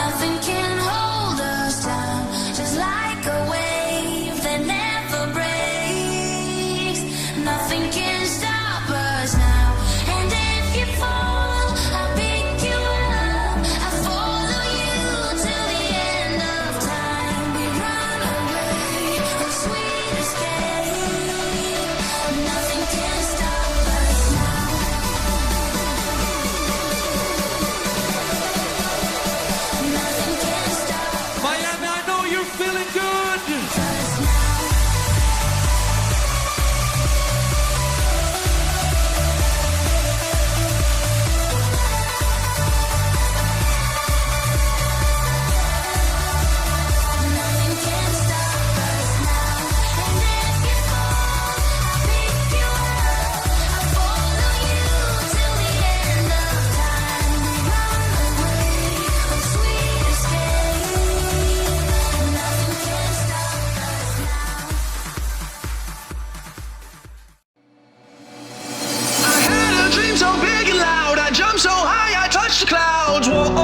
Nothing can hold us down, just like a wave that never breaks. Nothing can stop us now. And if you fall, I'll pick you up. I'll follow you till the end of time. We run away, a sweet escape. Nothing can stop us now. Nothing can stop Miami, I know you're feeling good. us now. Nothing can stop us now. And if you fall, I'll pick you up. I'll follow you till the end of time. We run away, a sweet escape. Nothing can stop us now. I had a dream so big and loud, I jumped so high, I touched the clouds. Whoa,